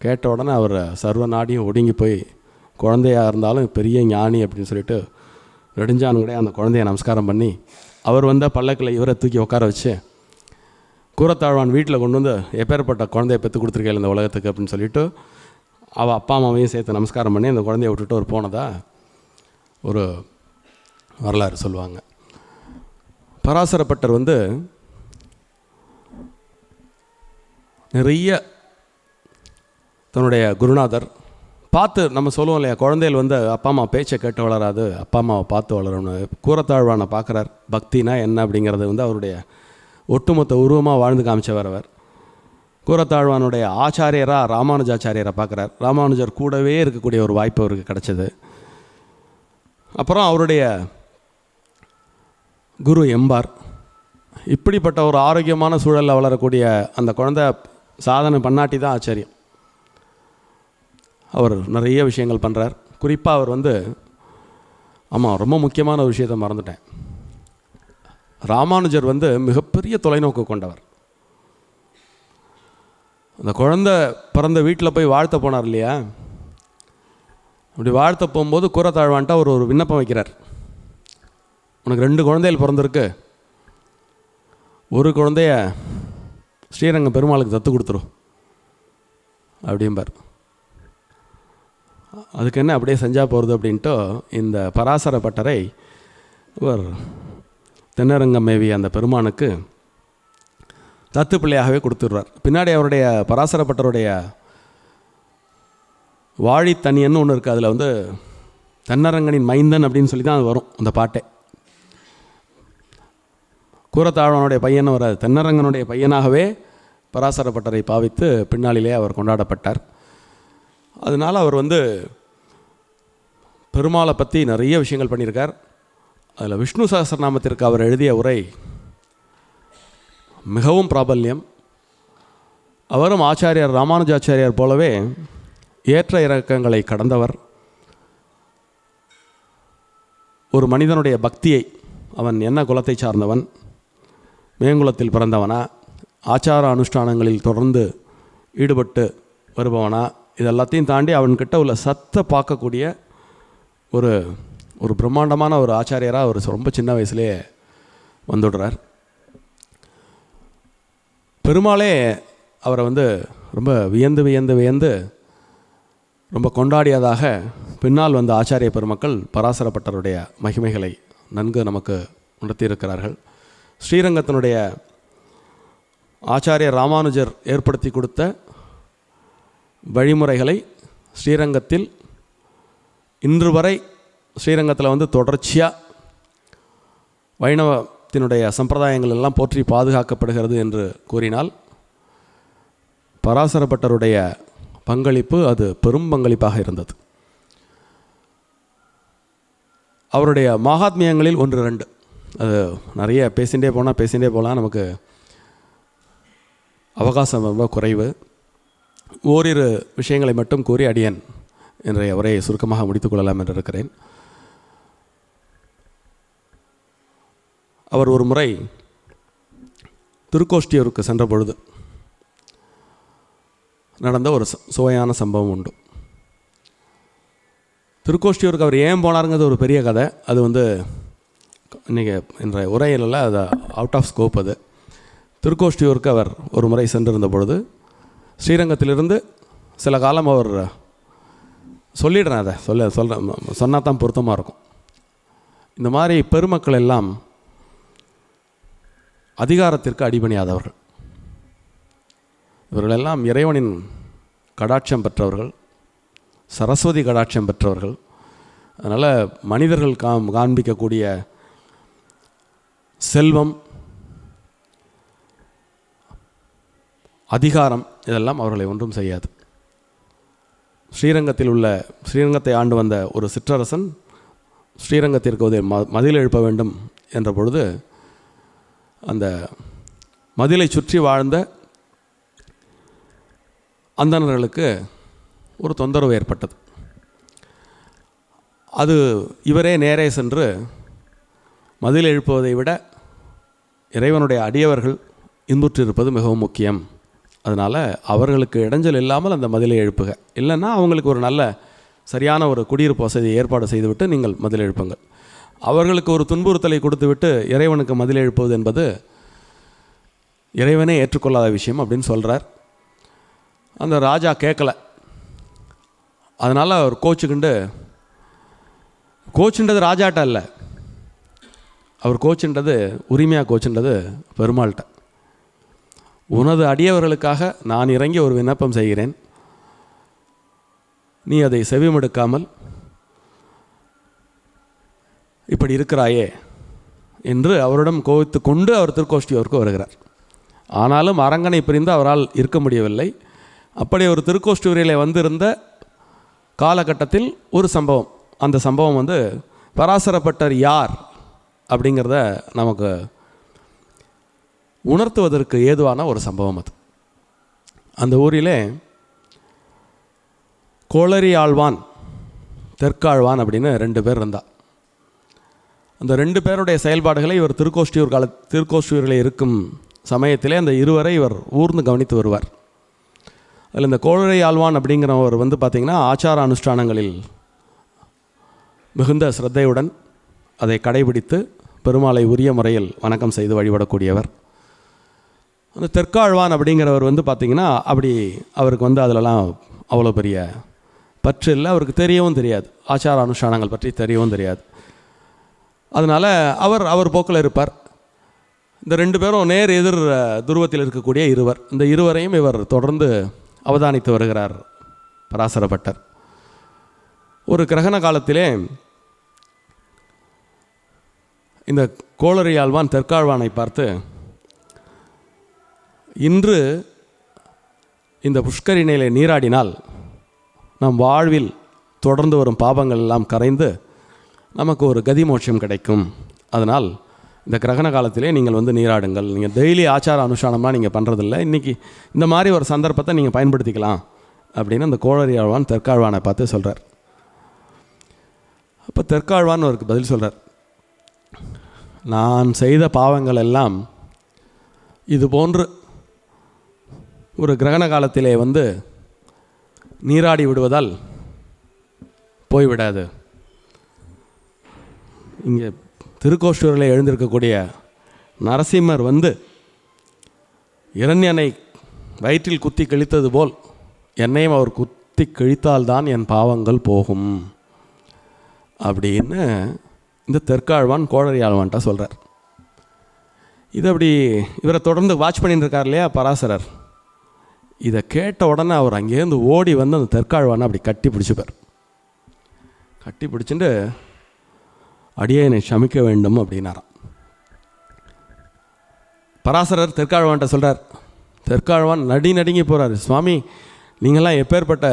கேட்ட உடனே அவர் சர்வ நாடியும் ஒடுங்கி போய், குழந்தையாக இருந்தாலும் பெரிய ஞானி அப்படின்னு சொல்லிட்டு நெடுஞ்சானுங்கடே அந்த குழந்தைய நமஸ்காரம் பண்ணி, அவர் வந்த பல்லக்கில் இவரை தூக்கி உட்கார வச்சு, கூரத்தாழ்வான் வீட்டில் கொண்டு வந்து எப்பேற்பட்ட குழந்தைய பெற்று கொடுத்துருக்கேன் இந்த உலகத்துக்கு அப்படின்னு சொல்லிவிட்டு அவள் அப்பா அம்மாவையும் சேர்த்து நமஸ்காரம் பண்ணி அந்த குழந்தைய விட்டுட்டு ஒரு போனதா ஒரு வரலாறு சொல்லுவாங்க. பராசரப்பட்டர் வந்து நிறைய தன்னுடைய குருநாதர் பார்த்து, நம்ம சொல்லுவோம் இல்லையா, குழந்தைகள் வந்து அப்பா அம்மா பேச்சை கேட்டு வளராது, அப்பா அம்மாவை பார்த்து வளரணும். கூரத்தாழ்வானை பார்க்குறார். பக்தினா என்ன அப்படிங்கிறது வந்து அவருடைய ஒட்டுமொத்த உருவமாக வாழ்ந்து காமிச்சவர் அவர். கூரத்தாழ்வானுடைய ஆச்சாரியராக ராமானுஜாச்சாரியரை பார்க்குறார். ராமானுஜர் கூடவே இருக்கக்கூடிய ஒரு வாய்ப்பு அவருக்கு கிடச்சிது. அப்புறம் அவருடைய குரு எம்பார். இப்படிப்பட்ட ஒரு ஆரோக்கியமான சூழலில் வளரக்கூடிய அந்த குழந்தை சாதனை பண்ணாட்டி தான் ஆச்சரியம். அவர் நிறைய விஷயங்கள் பண்ணுறார். குறிப்பாக அவர் வந்து, ஆமாம், ரொம்ப முக்கியமான ஒரு விஷயத்தை மறந்துட்டேன், ராமானுஜர் வந்து மிகப்பெரிய தொலைநோக்கு கொண்டவர். அந்த குழந்தை பிறந்த வீட்டில் போய் வாழ்த்த போனார் இல்லையா, அப்படி வாழ்த்த போகும்போது கூரத்தாழ்வான்ட்டு அவர் ஒரு விண்ணப்பம் வைக்கிறார். உனக்கு 2 குழந்தைகள் பிறந்திருக்கு, ஒரு குழந்தைய ஸ்ரீரங்க பெருமாளுக்கு தத்து கொடுத்துரும் அப்படிம்பார். அதுக்கு என்ன அப்படியே செஞ்சால் போகிறது அப்படின்ட்டு இந்த பராசர பட்டரை இவர் தென்னரங்கம் மேவி அந்த பெருமானுக்கு தத்து பிள்ளையாகவே கொடுத்துடுறார். பின்னாடி அவருடைய பராசரப்பட்டருடைய வாழித்தனியன்னு ஒன்று இருக்குது. அதில் வந்து தென்னரங்கனின் மைந்தன் அப்படின்னு சொல்லி தான் அது வரும் அந்த பாட்டை. கூரத்தாழ்வானுடைய பையன் வர தென்னரங்கனுடைய பையனாகவே பராசரப்பட்டரை பாவித்து பின்னாளிலே அவர் கொண்டாடப்பட்டார். அதனால் அவர் வந்து பெருமாளை பற்றி நிறைய விஷயங்கள் பண்ணியிருக்கார். அதில் விஷ்ணு சஹஸ்ரநாமத்திற்கு அவர் எழுதிய உரை மிகவும் பிராபல்யம். அவரும் ஆச்சாரியார் ராமானுஜாச்சாரியார் போலவே ஏற்ற இறக்கங்களை கடந்தவர். ஒரு மனிதனுடைய பக்தியை, அவன் என்ன குலத்தை சார்ந்தவன், மேங்குலத்தில் பிறந்தவனா, ஆச்சார அனுஷ்டானங்களில் தொடர்ந்து ஈடுபட்டு வருபவனா, இதெல்லாத்தையும் தாண்டி அவன்கிட்ட உள்ள சத்தை பார்க்கக்கூடிய ஒரு பிரம்மாண்டமான ஒரு ஆச்சாரியராக அவர் ரொம்ப சின்ன வயசுலேயே வந்துடுறார். பெருமாளே அவரை வந்து ரொம்ப வியந்து ரொம்ப கொண்டாடியதாக பின்னால் வந்த ஆச்சாரிய பெருமக்கள் பராசரப்பட்டருடைய மகிமைகளை நன்கு நமக்கு உணர்த்தியிருக்கிறார்கள். ஸ்ரீரங்கத்தினுடைய ஆச்சாரிய ராமானுஜர் ஏற்படுத்தி கொடுத்த வழிமுறைகளை ஸ்ரீரங்கத்தில் இன்று வரை ஸ்ரீரங்கத்தில் வந்து தொடர்ச்சியாக வைணவத்தினுடைய சம்பிரதாயங்கள் எல்லாம் போற்றி பாதுகாக்கப்படுகிறது என்று கூறினால் பராசரப்பட்டருடைய பங்களிப்பு அது பெரும் பங்களிப்பாக இருந்தது. அவருடைய மகாத்மியங்களில் 1-2 அது நிறைய பேசிகிட்டே போகலாம், நமக்கு அவகாசம் ரொம்ப குறைவு. ஓரிரு விஷயங்களை மட்டும் கூறி அடியேன் இன்றைய உரையை சுருக்கமாக முடித்துக்கொள்ளலாம் என்று இருக்கிறேன். அவர் ஒரு முறை திருக்கோஷ்டியூருக்கு சென்ற பொழுது நடந்த ஒரு சுவையான சம்பவம் உண்டு. திருக்கோஷ்டியூருக்கு அவர் ஏன் போனாருங்கிறது ஒரு பெரிய கதை. அது வந்து இன்றைக்கி இன்றைய உரையில அது அவுட் ஆஃப் ஸ்கோப். அது திருக்கோஷ்டியூருக்கு அவர் ஒரு முறை சென்றிருந்த பொழுது ஸ்ரீரங்கத்திலிருந்து சில காலம் அவர் சொல்லிடுறேன், அதை சொன்னால் தான் பொருத்தமாக இருக்கும். இந்த மாதிரி பெருமக்கள் எல்லாம் அதிகாரத்திற்கு அடிபணியாதவர்கள். இவர்களெல்லாம் இறைவனின் கடாட்சம் பெற்றவர்கள், சரஸ்வதி கடாட்சம் பெற்றவர்கள். அதனால் மனிதர்கள் காண்பிக்கக்கூடிய செல்வம், அதிகாரம் இதெல்லாம் அவர்களை ஒன்றும் செய்யாது. ஸ்ரீரங்கத்தை ஆண்டு வந்த ஒரு சிற்றரசன் ஸ்ரீரங்கத்திற்கு மதில் எழுப்ப வேண்டும் என்ற பொழுது அந்த மதிலை சுற்றி வாழ்ந்த அந்தணர்களுக்கு ஒரு தொந்தரவு ஏற்பட்டது. அது இவரே நேரே சென்று மதில் எழுப்புவதை விட இறைவனுடைய அடியவர்கள் இன்புற்றிருப்பது மிகவும் முக்கியம், அதனால் அவர்களுக்கு இடைஞ்சல் இல்லாமல் அந்த மதிலை எழுப்புக, இல்லைன்னா அவங்களுக்கு ஒரு நல்ல சரியான ஒரு குடியிருப்பு வசதியை ஏற்பாடு செய்துவிட்டு நீங்கள் மதில் எழுப்புங்கள். அவர்களுக்கு ஒரு துன்புறுத்தலை கொடுத்துவிட்டு இறைவனுக்கு மதில் எழுப்புவது என்பது இறைவனே ஏற்றுக்கொள்ளாத விஷயம் அப்படின்னு சொல்கிறார். அந்த ராஜா கேட்கலை. அதனால் அவர் கோச்சுன்றது ராஜாட்ட இல்லை, அவர் கோச்சுன்றது உரிமையாக கோச்சுன்றது பெருமாள்கிட்ட. உனது அடியவர்களுக்காக நான் இறங்கி ஒரு விண்ணப்பம் செய்கிறேன், நீ அதை செவிமடுக்காமல் இப்படி இருக்கிறாயே என்று அவரிடம் கோவித்து கொண்டு அவர் திருக்கோஷ்டியூருக்கு வருகிறார். ஆனாலும் அரங்கனை பிரிந்து அவரால் இருக்க முடியவில்லை. அப்படி ஒரு திருக்கோஷ்டியூரில் வந்திருந்த காலகட்டத்தில் ஒரு சம்பவம், அந்த சம்பவம் பராசரப்பட்டர் யார் அப்படிங்கிறத நமக்கு உணர்த்துவதற்கு ஏதுவான ஒரு சம்பவம் அது. அந்த ஊரிலே கோளரி ஆழ்வான், தெற்காழ்வான் அப்படின்னு 2 பேர் இருந்தார். அந்த 2 பேருடைய செயல்பாடுகளை இவர் திருக்கோஷ்டியூரில் இருக்கும் சமயத்திலே அந்த இருவரை இவர் ஊர்ந்து கவனித்து வருவார். அதில் இந்த கோளரி ஆழ்வான் அப்படிங்கிறவர் பார்த்திங்கன்னா ஆச்சார அனுஷ்டானங்களில் மிகுந்த ஸ்ரத்தையுடன் அதை கடைபிடித்து பெருமாளை உரிய முறையில் வணக்கம் செய்து வழிபடக்கூடியவர். அந்த தெற்காழ்வான் அப்படிங்கிறவர் பார்த்திங்கன்னா அப்படி அவருக்கு அதிலலாம் அவ்வளோ பெரிய பற்று இல்லை, அவருக்கு தெரியவும் தெரியாது, ஆச்சார அனுஷ்டானங்கள் பற்றி தெரியவும் தெரியாது. அதனால் அவர் போக்கில் இருப்பார். இந்த 2 பேரும் நேர் எதிர் துருவத்தில் இருக்கக்கூடிய இருவர், இந்த இருவரையும் இவர் தொடர்ந்து அவதானித்து வருகிறார் பராசரப்பட்டர். ஒரு கிரகண காலத்திலே இந்த கோளரி ஆழ்வான் தெற்காழ்வானை பார்த்து, இன்று இந்த புஷ்கரிணியிலே நீராடினால் நம் வாழ்வில் தொடர்ந்து வரும் பாவங்கள் எல்லாம் கரைந்து நமக்கு ஒரு கதி மோட்சம் கிடைக்கும், அதனால் இந்த கிரகண காலத்திலே நீங்கள் நீராடுங்கள், நீங்கள் டெய்லி ஆச்சார அனுஷ்டானம்லாம் நீங்கள் பண்ணுறதில்ல, இன்றைக்கி இந்த மாதிரி ஒரு சந்தர்ப்பத்தை நீங்கள் பயன்படுத்திக்கலாம் அப்படின்னு அந்த கோளரி ஆழ்வான் தெற்காழ்வானை பார்த்து சொல்கிறார். அப்போ தெற்காழ்வான் அவருக்கு பதில் சொல்கிறார், நான் செய்த பாவங்கள் எல்லாம் இது போன்று ஒரு கிரகண காலத்திலே நீராடி விடுவதால் போய்விடாது. இங்கே திருக்கோஷ்டியூரில் எழுந்திருக்கக்கூடிய நரசிம்மர் இரண்யனை வயிற்றில் குத்தி கிழித்தது போல் என்னையும் அவர் குத்தி கிழித்தால்தான் என் பாவங்கள் போகும் அப்படின்னு இந்த தெற்காழ்வான் கோளரி ஆழ்வான்ட்ட சொல்கிறார். இது அப்படி இவரை தொடர்ந்து வாட்ச் பண்ணிட்டு இருக்கார் இல்லையா பராசரர். இதை கேட்ட உடனே அவர் அங்கேருந்து ஓடி அந்த தெற்காழ்வானை அப்படி கட்டி பிடிச்சிப்பார். கட்டி பிடிச்சிட்டு அடியேனை சமிக்க வேண்டும் அப்படின்னாராம். பராசரர் தெற்காழ்வான்ட்ட சொல்கிறார். தெற்காழ்வான் நடுங்கி போகிறார். சுவாமி, நீங்கள்லாம் எப்பேற்பட்ட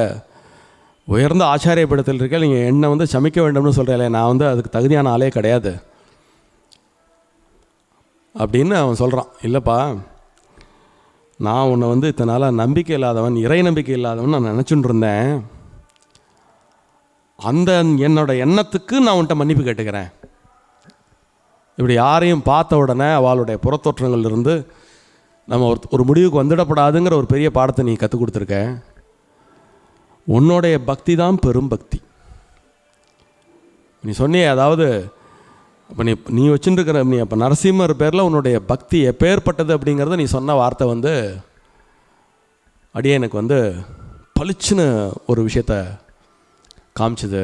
உயர்ந்த ஆச்சாரிய படத்தில் இருக்க, நீங்கள் என்னை சமிக்க வேண்டும்னு சொல்கிறீங்களே, நான் அதுக்கு தகுதியான ஆளே கிடையாது அப்படின்னு அவன் சொல்கிறான். இல்லைப்பா, நான் உன்னை இத்தனை நாளாக நம்பிக்கை இல்லாதவன், இறை நம்பிக்கை இல்லாதவன் நான் நினச்சுட்டு இருந்தேன். அந்த என்னோடய எண்ணத்துக்கு நான் உன்கிட்ட மன்னிப்பு கேட்டுக்கிறேன். இப்படி யாரையும் பார்த்த உடனே அவளுடைய புறத்தோற்றங்கள்லேருந்து நம்ம ஒரு முடிவுக்கு வந்துடப்படாதுங்கிற ஒரு பெரிய பாடத்தை நீ கற்றுக் கொடுத்துருக்க. உன்னுடைய பக்தி தான் பெரும் பக்தி. நீ சொன்னியே, அதாவது அப்போ நீ வச்சுட்டுருக்கிற நீ அப்போ நரசிம்மர் பேரில் உன்னுடைய பக்தி எப்பேற்பட்டது அப்படிங்கிறத நீ சொன்ன வார்த்தை அடியேனுக்கு பளிச்சுன்னு ஒரு விஷயத்த காமிச்சுது.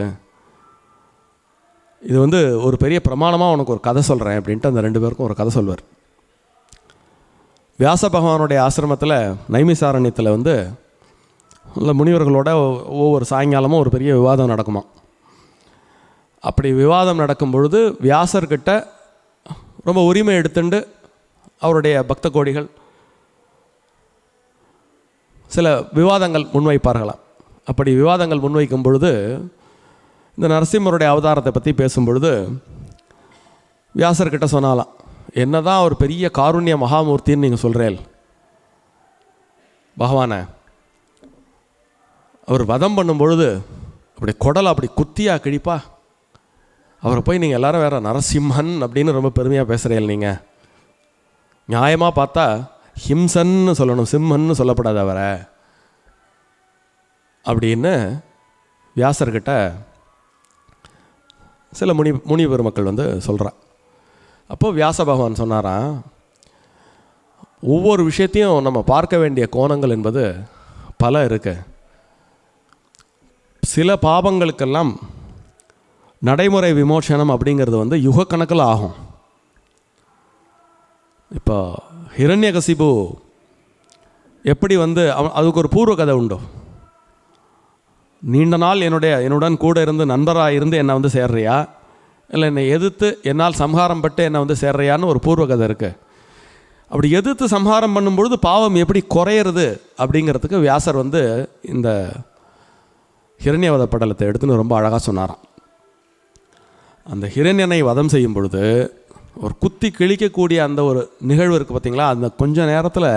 இது ஒரு பெரிய பிரமாணமாக உனக்கு ஒரு கதை சொல்கிறேன் அப்படின்ட்டு அந்த 2 பேருக்கும் ஒரு கதை சொல்வார். வியாச பகவானுடைய ஆசிரமத்தில் நைமிசாரண்யத்தில் இல்லை முனிவர்களோட ஒவ்வொரு சாயங்காலமும் ஒரு பெரிய விவாதம் நடக்குமா. அப்படி விவாதம் நடக்கும் பொழுது வியாசர்கிட்ட ரொம்ப உரிமை எடுத்துண்டு அவருடைய பக்த கோடிகள் சில விவாதங்கள் முன்வைப்பார்களாம். அப்படி விவாதங்கள் முன்வைக்கும் பொழுது இந்த நரசிம்மருடைய அவதாரத்தை பற்றி பேசும் பொழுது வியாசர்கிட்ட சொன்னாலாம், என்ன தான் ஒரு பெரிய காருண்ய மகாமூர்த்தின்னு நீங்கள் சொல்கிறேன், பகவானை அவர் வதம் பண்ணும் பொழுது அப்படி குடலை அப்படி குத்தியாக கிழிப்பா, அவரை போய் நீங்கள் எல்லாரும் வேறு நரசிம்மன் அப்படின்னு ரொம்ப பெருமையாக பேசுகிறீங்க. நீங்கள் நியாயமாக பார்த்தா ஹிம்சன்னு சொல்லணும், சிம்மன்னு சொல்லப்படாது அவரை அப்படின்னு வியாசர்கிட்ட சில முனி பெருமக்கள் வந்து சொல்கிறான். அப்போது வியாச பகவான் சொன்னாராம், ஒவ்வொரு விஷயத்தையும் நம்ம பார்க்க வேண்டிய கோணங்கள் என்பது பல இருக்கு. சில பாவங்களுக்கெல்லாம் நடைமுறை விமோசனம் அப்படிங்கிறது வந்து யுகக்கணக்கில் ஆகும். இப்போ ஹிரண்யகசிபு எப்படி வந்து அதுக்கு ஒரு பூர்வ கதை உண்டு. நீண்ட நாள் என்னுடன் கூட இருந்து நண்பராக இருந்து என்னை வந்து சேர்றியா, இல்லை என்னை எதிர்த்து என்னால் சம்ஹாரம் பட்டு என்னை வந்து சேர்றியான்னு ஒரு பூர்வ கதை இருக்குது. அப்படி எதிர்த்து சம்ஹாரம் பண்ணும்பொழுது பாவம் எப்படி குறையிறது அப்படிங்கிறதுக்கு வியாசர் வந்து இந்த ஹிரண்யவத படலத்தை எடுத்துன்னு ரொம்ப அழகாக சொன்னாராம். அந்த ஹிரண்யனை வதம் செய்யும் பொழுது ஒரு குத்தி கிழிக்கக்கூடிய அந்த ஒரு நிகழ்வு இருக்குது பார்த்திங்களா, அந்த கொஞ்ச நேரத்தில்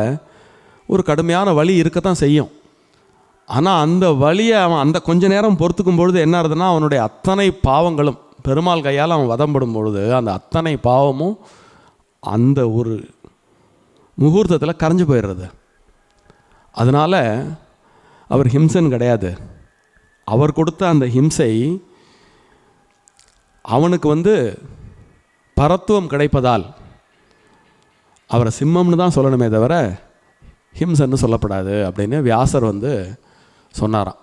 ஒரு கடுமையான வலி இருக்கத்தான் செய்யும். ஆனால் அந்த வலியை அவன் அந்த கொஞ்ச நேரம் பொறுத்துக்கும் பொழுது என்ன ஆகுதுன்னா, அவனுடைய அத்தனை பாவங்களும் பெருமாள் கையால் அவன் வதம்படும் பொழுது அந்த அத்தனை பாவமும் அந்த ஒரு முகூர்த்தத்தில் கரைஞ்சு போயிடுறது. அதனால் அவர் ஹிம்சன் கிடையாது. அவர் கொடுத்த அந்த ஹிம்சை அவனுக்கு வந்து பரத்துவம் கிடைப்பதால் அவரை சிம்மம்னு தான் சொல்லணுமே தவிர ஹிம்சன்னு சொல்லப்படாது அப்படின்னு வியாசர் வந்து சொன்னாராம்.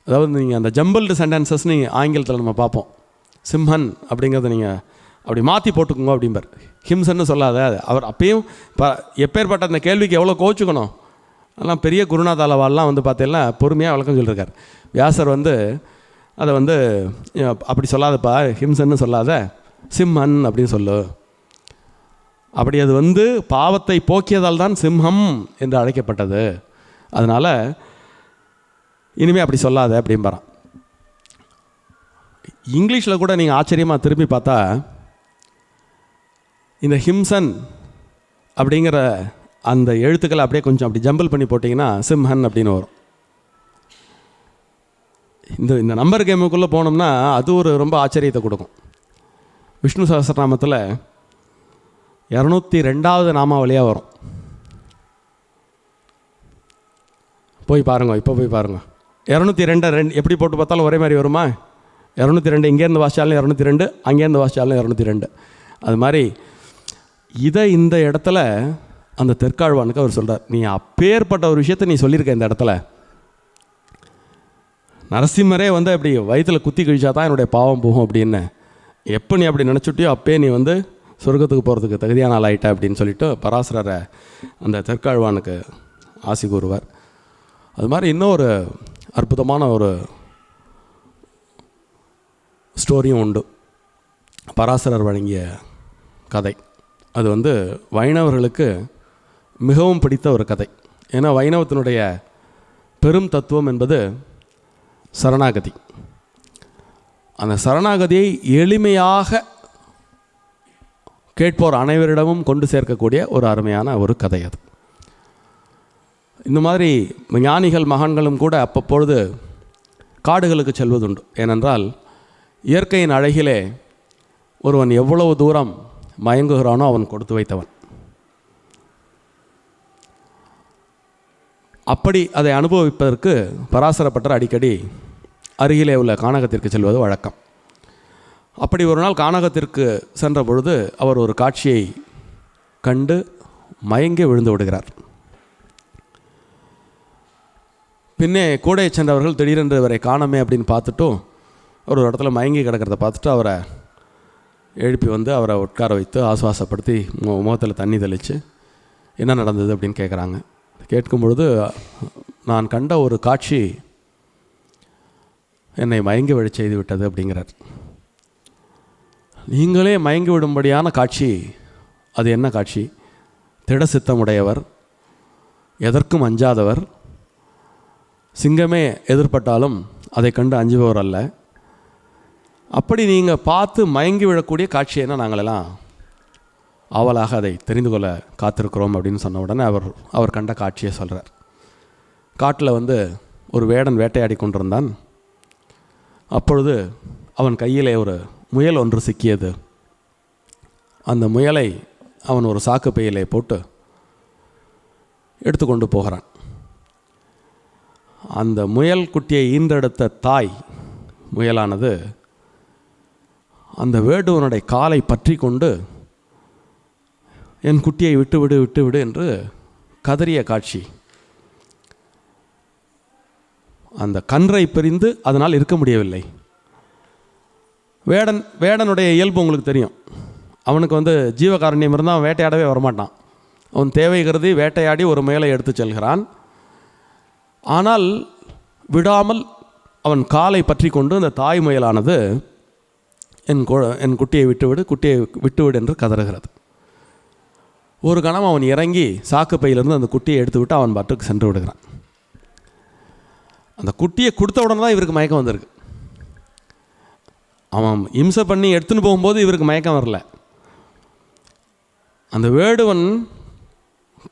அதாவது நீங்கள் அந்த ஜம்பிள்டு சென்டென்சஸ் நீங்கள் ஆங்கிலத்தில் நம்ம பார்ப்போம், சிம்மன் அப்படிங்கிறத நீங்கள் அப்படி மாற்றி போட்டுக்கோங்க அப்படிம்பார், ஹிம்சன்னு சொல்லாத. அவர் அப்பயும் எப்பேற்பட்ட அந்த கேள்விக்கு எவ்வளோ கோச்சுக்கணும். அதெல்லாம் பெரிய குருநாதாலவாலாம் வந்து பார்த்தீங்கன்னா பொறுமையாக விளக்கம் சொல்லியிருக்கார். வியாசர் வந்து அதை வந்து அப்படி சொல்லாதப்பா, ஹிம்சன்னு சொல்லாத, சிம்மன் அப்படின்னு சொல்லு. அப்படி அது வந்து பாவத்தை போக்கியதால் தான் சிம்மம் என்று அழைக்கப்பட்டது. அதனால் இனிமேல் அப்படி சொல்லாத அப்படின்பாரான். இங்கிலீஷில் கூட நீங்கள் ஆச்சரியமாக திரும்பி பார்த்தா இந்த ஹிம்சன் அப்படிங்கிற அந்த எழுத்துக்களை அப்படியே கொஞ்சம் அப்படி ஜம்பிள் பண்ணி போட்டிங்கன்னா சிம்ஹன் அப்படின்னு வரும். இந்த நம்பர் கேமுக்குள்ளே போனோம்னா அது ஒரு ரொம்ப ஆச்சரியத்தை கொடுக்கும். விஷ்ணு சஹஸ்ரநாமத்தில் 202வது நாமாவளியாக வரும். போய் பாருங்க, இப்போ போய் பாருங்க. 202 எப்படி போட்டு பார்த்தாலும் ஒரே மாதிரி வருமா? 202 இங்கேருந்து வாசிச்சாலும் 202, அங்கேருந்து வாசிச்சாலும் 202. அது மாதிரி இதை இந்த இடத்துல அந்த தெற்காழ்வானுக்கு அவர் சொல்கிறார், நீ அப்பேற்பட்ட ஒரு விஷயத்தை நீ சொல்லியிருக்க இந்த இடத்துல. நரசிம்மரே வந்து அப்படி வயிற்றில் குத்தி கழிச்சா தான் என்னுடைய பாவம் போகும் அப்படின்னு எப்போ நீ அப்படி நினச்சிட்டியோ அப்பே நீ வந்து சொர்க்கத்துக்கு போகிறதுக்கு தகுதியான ஆள் ஆகிட்ட அப்படின்னு சொல்லிட்டு பராசரரை அந்த தெற்காழ்வானுக்கு ஆசி கூறுவார். அது மாதிரி இன்னொரு அற்புதமான ஒரு ஸ்டோரியும் உண்டு, பராசரர் வழங்கிய கதை. அது வந்து வைணவர்களுக்கு மிகவும் பிடித்த ஒரு கதை. ஏன்னா வைணவத்தினுடைய பெரும் தத்துவம் என்பது சரணாகதி. அந்த சரணாகதியை எளிமையாக கேட்போர் அனைவரிடமும் கொண்டு சேர்க்கக்கூடிய ஒரு அருமையான ஒரு கதை அது. இந்த மாதிரி ஞானிகள் மகான்களும் கூட அப்பப்பொழுது காடுகளுக்கு செல்வதுண்டு. ஏனென்றால் இயற்கையின் அழகிலே ஒருவன் எவ்வளவு தூரம் மயங்குகிறானோ அவன் கொடுத்து வைத்தவன். அப்படி அதை அனுபவிப்பதற்கு பராசரப்பட்டர் அடிக்கடி அருகிலே உள்ள கானகத்திற்கு செல்வது வழக்கம். அப்படி ஒரு நாள் கானகத்திற்கு சென்ற பொழுது அவர் ஒரு காட்சியை கண்டு மயங்கி விழுந்து விடுகிறார். பின்னே கூட சென்றவர்கள் திடீரென்று இவரை காணமே அப்படின்னு பார்த்துட்டும் ஒரு இடத்துல மயங்கி கிடக்கிறத பார்த்துட்டு அவரை எழுப்பி வந்து அவரை உட்கார வைத்து ஆசுவாசப்படுத்தி முகத்தில் தண்ணி தெளித்து என்ன நடந்தது அப்படின்னு கேட்குறாங்க. கேட்கும் பொழுது நான் கண்ட ஒரு காட்சி என்னை மயங்கி விழச் செய்து விட்டது அப்படிங்கிறார். நீங்களே மயங்கி விடும்படியான காட்சி அது என்ன காட்சி? திட சித்தமுடையவர், எதற்கும் அஞ்சாதவர், சிங்கமே எதிர்பட்டாலும் அதை கண்டு அஞ்சுபவர் அல்ல. அப்படி நீங்கள் பார்த்து மயங்கி விழக்கூடிய காட்சி என்ன? நாங்களெல்லாம் ஆவலாக அதை தெரிந்து கொள்ள காத்திருக்கிறோம் அப்படின்னு சொன்ன உடனே அவர் கண்ட காட்சியை சொல்கிறார். காட்டில் ஒரு வேடன் வேட்டையாடி கொண்டிருந்தான். அப்பொழுது அவன் கையிலே ஒரு முயல் ஒன்று சிக்கியது. அந்த முயலை அவன் ஒரு சாக்கு பையிலே போட்டு எடுத்துக்கொண்டு போகிறான். அந்த முயல் குட்டியை ஈன்றெடுத்த தாய் முயலானது அந்த வேடுவனுடைய காலை பற்றி கொண்டு என் குட்டியை விட்டுவிடு விட்டுவிடு என்று கதறிய காட்சி. அந்த கன்றை பிரிந்து அதனால் இருக்க முடியவில்லை. வேடனுடைய இயல்பு உங்களுக்கு தெரியும். அவனுக்கு ஜீவகாரண்யம் இருந்தால் அவன் வேட்டையாடவே வரமாட்டான். அவன் தேவை கருதி வேட்டையாடி ஒரு முயலை எடுத்து செல்கிறான். ஆனால் விடாமல் அவன் காலை பற்றி கொண்டு அந்த தாய் முயலானது என் குட்டியை விட்டுவிடு என்று கதறுகிறது. ஒரு கணம் அவன் இறங்கி சாக்கு பையிலிருந்து அந்த குட்டியை எடுத்து விட்டு அவன் பாட்டுக்கு சென்று விடுகிறான். அந்த குட்டியை கொடுத்த உடனே தான் இவருக்கு மயக்கம் வந்திருக்கு. அவன் இம்சை பண்ணி எடுத்துன்னு போகும்போது இவருக்கு மயக்கம் வரல. அந்த வேடுவன்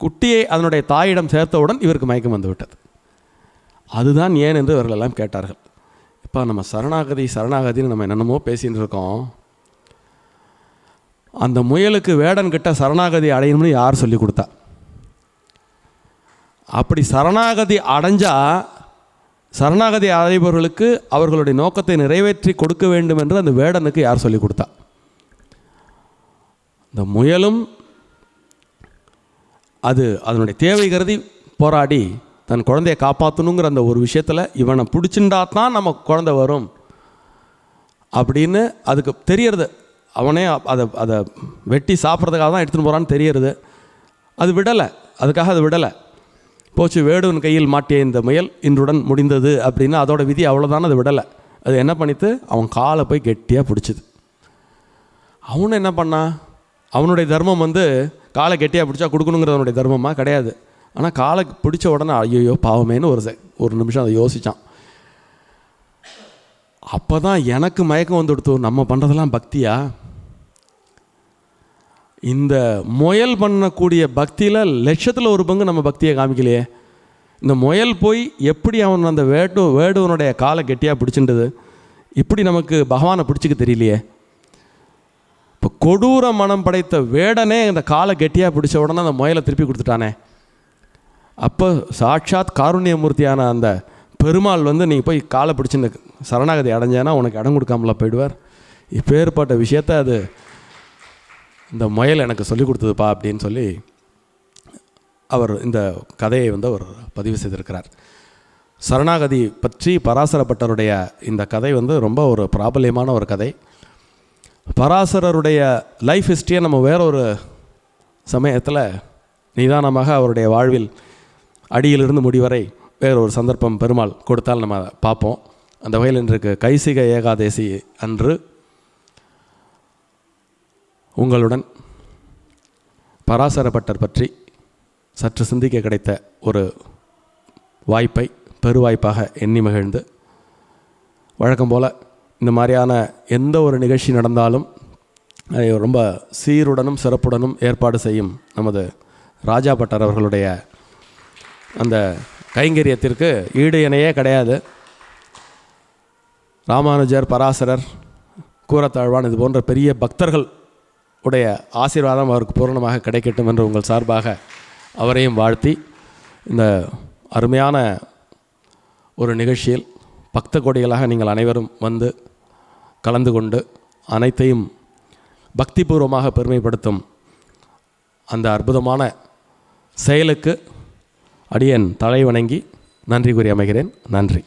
குட்டியை அதனுடைய தாயிடம் சேர்த்தவுடன் இவருக்கு மயக்கம் வந்து விட்டது. அதுதான் ஏன் என்று இவர்களெல்லாம் கேட்டார்கள். இப்போ நம்ம சரணாகதின்னு நம்ம என்னென்னமோ பேசின்னு இருக்கோம். அந்த முயலுக்கு வேடன்கிட்ட சரணாகதி அடையணும்னு யார் சொல்லி கொடுத்தா? அப்படி சரணாகதி அடைஞ்சால் சரணாகதி அடைபவர்களுக்கு அவர்களுடைய நோக்கத்தை நிறைவேற்றி கொடுக்க வேண்டும் என்று அந்த வேடனுக்கு யார் சொல்லி கொடுத்தா? இந்த முயலும் அதனுடைய தேவை கருதி போராடி தன் குழந்தையை காப்பாற்றணுங்கிற அந்த ஒரு விஷயத்தில் இவனை பிடிச்சிண்டா தான் நம்ம குழந்தை வரும் அப்படின்னு அதுக்கு தெரியறது. அவனே அதை வெட்டி சாப்பிட்றதுக்காக தான் எடுத்துகிட்டு போகிறான்னு தெரியறது. அது விடலை, அதுக்காக அது விடலை. போச்சு, வேடுவன் கையில் மாட்டிய இந்த முயல் இன்றுடன் முடிந்தது அப்படின்னு அதோட விதி அவ்வளோதானே. அது விடலை. அது என்ன பண்ணித்து அவன் காலை போய் கெட்டியாக பிடிச்சிது. அவனு என்ன பண்ணான்? அவனுடைய தர்மம் காலை கெட்டியாக பிடிச்சா கொடுக்கணுங்கிறது அவனுடைய தர்மமாக கிடையாது. ஆனால் காலை பிடிச்ச உடனே ஐயோ பாவமேன்னு ஒரு நிமிஷம் அதை யோசித்தான். அப்போ தான் எனக்கு மயக்கம் வந்துடுத்து. நம்ம பண்ணுறதெல்லாம் பக்தியா? இந்த முயல் பண்ணக்கூடிய பக்தியில் லட்சத்தில் ஒரு பங்கு நம்ம பக்தியை காமிக்கலையே. இந்த முயல் போய் எப்படி அவன் அந்த வேடுவனுடைய காலை கெட்டியாக பிடிச்சின்றது, இப்படி நமக்கு பகவானை பிடிச்சிக்க தெரியலையே. இப்போ கொடூர மனம் படைத்த வேடனே இந்த காலை கெட்டியாக பிடிச்ச உடனே அந்த முயலை திருப்பி கொடுத்துட்டானே. அப்போ சாட்சாத் காருண்யமூர்த்தியான அந்த பெருமாள் நீ போய் காலை பிடிச்சின்னு சரணாகதி அடைஞ்சேன்னா உனக்கு இடம் கொடுக்காமல போயிடுவார். இப்போ ஏற்பட்ட விஷயத்தை அது இந்த முயல் எனக்கு சொல்லி கொடுத்ததுப்பா அப்படின்னு சொல்லி அவர் இந்த கதையை அவர் பதிவு செய்திருக்கிறார். சரணாகதி பற்றி பராசரப்பட்டருடைய இந்த கதை ரொம்ப ஒரு பிராபல்யமான ஒரு கதை. பராசரருடைய லைஃப் ஹிஸ்ட்ரியை நம்ம வேறொரு சமயத்தில் நிதானமாக அவருடைய வாழ்வில் அடியிலிருந்து முடிவரை வேறொரு சந்தர்ப்பம் பெருமாள் கொடுத்தால் நம்ம பார்ப்போம். அந்த வகையில் இன்றைக்கு கைசிக ஏகாதேசி அன்று உங்களுடன் பராசரப்பட்டர் பற்றி சற்று சிந்திக்க கிடைத்த ஒரு வாய்ப்பை பெருவாய்ப்பாக எண்ணி மகிழ்ந்து, வழக்கம் போல் இந்த மாதிரியான எந்த ஒரு நிகழ்ச்சி நடந்தாலும் அதை ரொம்ப சீருடனும் சிறப்புடனும் ஏற்பாடு செய்யும் நமது ராஜா பட்டர் அவர்களுடைய அந்த கைங்கரியத்திற்கு ஈடு இணையே கிடையாது. ராமானுஜர், பராசரர், கூரத்தாழ்வான் இது போன்ற பெரிய பக்தர்கள் உடைய ஆசீர்வாதம் அவருக்கு பூரணமாக கிடைக்கட்டும் என்று உங்கள் சார்பாக அவரையும் வாழ்த்தி, இந்த அருமையான ஒரு நிகழ்ச்சியில் பக்த கோடிகளாக நீங்கள் அனைவரும் கலந்து கொண்டு அனைத்தையும் பக்திபூர்வமாக பெருமைப்படுத்தும் அந்த அற்புதமான செயலுக்கு அடியேன் தலை வணங்கி நன்றி கூறி அமைகிறேன். நன்றி.